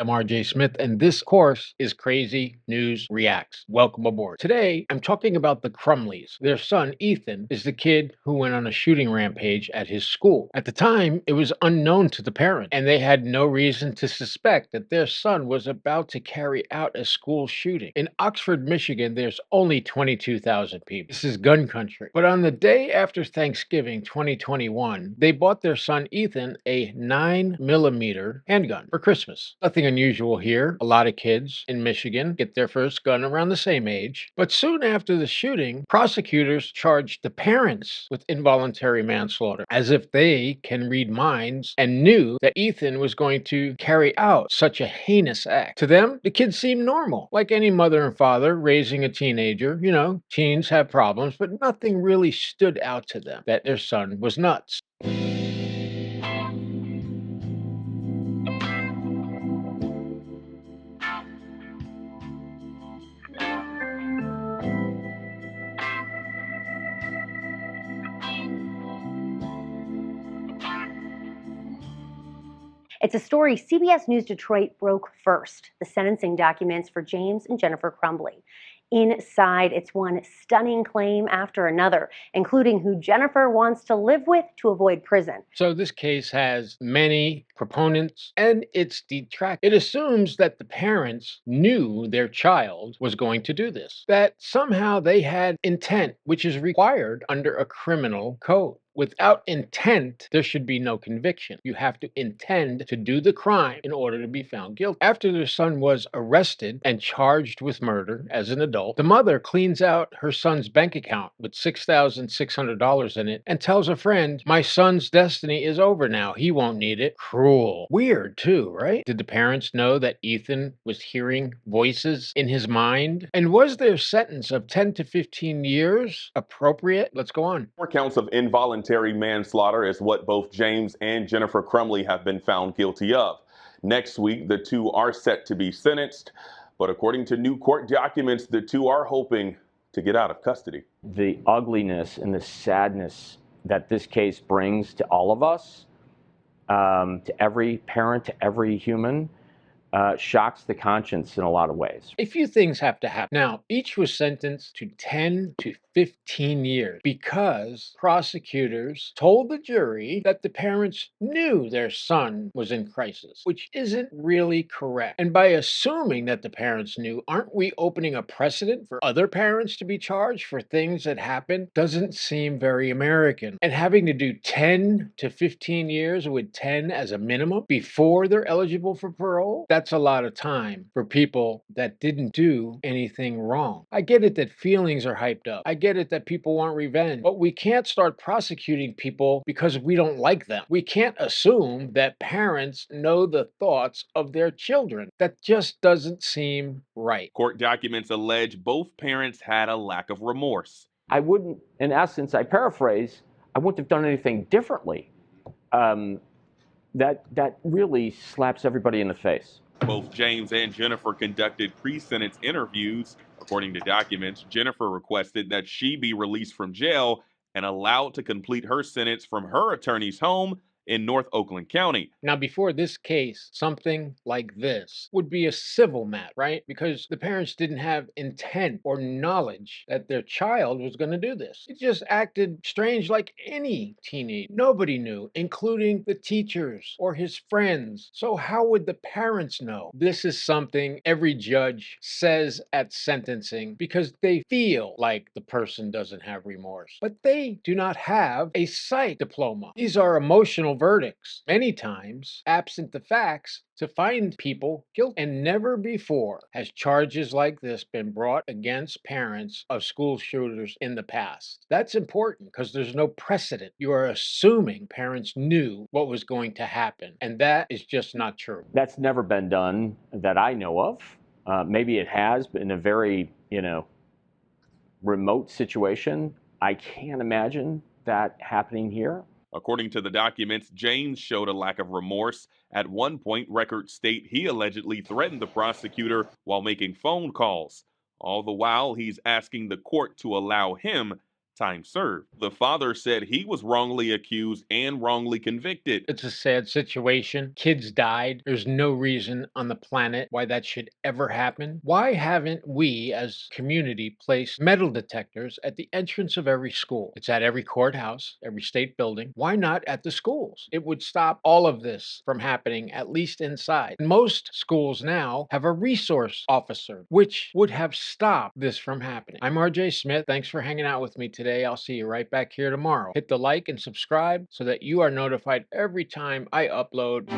I'm RJ Smith, and this course is Crazy News Reacts. Welcome aboard. Today, I'm talking about the Crumleys. Their son, Ethan, is the kid who went on a shooting rampage at his school. At the time, it was unknown to the parents, and they had no reason to suspect that their son was about to carry out a school shooting. In Oxford, Michigan, there's only 22,000 people. This is gun country. But on the day after Thanksgiving 2021, they bought their son, Ethan, a 9mm handgun for Christmas. Nothing unusual here. A lot of kids in Michigan get their first gun around the same age. But soon after the shooting, prosecutors charged the parents with involuntary manslaughter, as if they can read minds and knew that Ethan was going to carry out such a heinous act. To them, the kid seemed normal, like any mother and father raising a teenager. You know, teens have problems, but nothing really stood out to them that their son was nuts. It's a story CBS News Detroit broke first, the sentencing documents for James and Jennifer Crumbley. Inside, it's one stunning claim after another, including who Jennifer wants to live with to avoid prison. So this case has many proponents and its detractors. It assumes that the parents knew their child was going to do this, that somehow they had intent, which is required under a criminal code. Without intent, there should be no conviction. You have to intend to do the crime in order to be found guilty. After their son was arrested and charged with murder as an adult, the mother cleans out her son's bank account with $6,600 in it and tells a friend, "My son's destiny is over now. He won't need it." Cruel. Weird, too, right? Did the parents know that Ethan was hearing voices in his mind? And was their sentence of 10 to 15 years appropriate? Let's go on. 4 counts of involuntary manslaughter is what both James and Jennifer Crumbley have been found guilty of. Next week, the two are set to be sentenced, but according to new court documents, the two are hoping to get out of custody. The ugliness and the sadness that this case brings to all of us, to every parent, to every human, shocks the conscience in a lot of ways. A few things have to happen. Now, each was sentenced to 10 to 15 years because prosecutors told the jury that the parents knew their son was in crisis, which isn't really correct. And by assuming that the parents knew, aren't we opening a precedent for other parents to be charged for things that happened? Doesn't seem very American. And having to do 10 to 15 years with 10 as a minimum before they're eligible for parole, that's a lot of time for people that didn't do anything wrong. I get it that feelings are hyped up. I get it that people want revenge. But we can't start prosecuting people because we don't like them. We can't assume that parents know the thoughts of their children. That just doesn't seem right. Court documents allege both parents had a lack of remorse. I wouldn't, in essence, I paraphrase, I wouldn't have done anything differently. That really slaps everybody in the face. Both James and Jennifer conducted pre-sentence interviews. According to documents, Jennifer requested that she be released from jail and allowed to complete her sentence from her attorney's home in North Oakland County. Now, before this case, something like this would be a civil matter, right? Because the parents didn't have intent or knowledge that their child was going to do this. It just acted strange like any teenager. Nobody knew, including the teachers or his friends. So how would the parents know? This is something every judge says at sentencing because they feel like the person doesn't have remorse. But they do not have a psych diploma. These are emotional verdicts, many times absent the facts, to find people guilty. And never before has charges like this been brought against parents of school shooters in the past. That's important because there's no precedent. You are assuming parents knew what was going to happen, and that is just not true. That's never been done that I know of. Maybe it has, but in a very, remote situation. I can't imagine that happening here. According to the documents, James showed a lack of remorse. At one point, records state he allegedly threatened the prosecutor while making phone calls. All the while, he's asking the court to allow him time served. The father said he was wrongly accused and wrongly convicted. It's a sad situation. Kids died. There's no reason on the planet why that should ever happen. Why haven't we as community placed metal detectors at the entrance of every school? It's at every courthouse, every state building. Why not at the schools? It would stop all of this from happening, at least inside. Most schools now have a resource officer, which would have stopped this from happening. I'm RJ Smith. Thanks for hanging out with me today. I'll see you right back here tomorrow. Hit the like and subscribe so that you are notified every time I upload.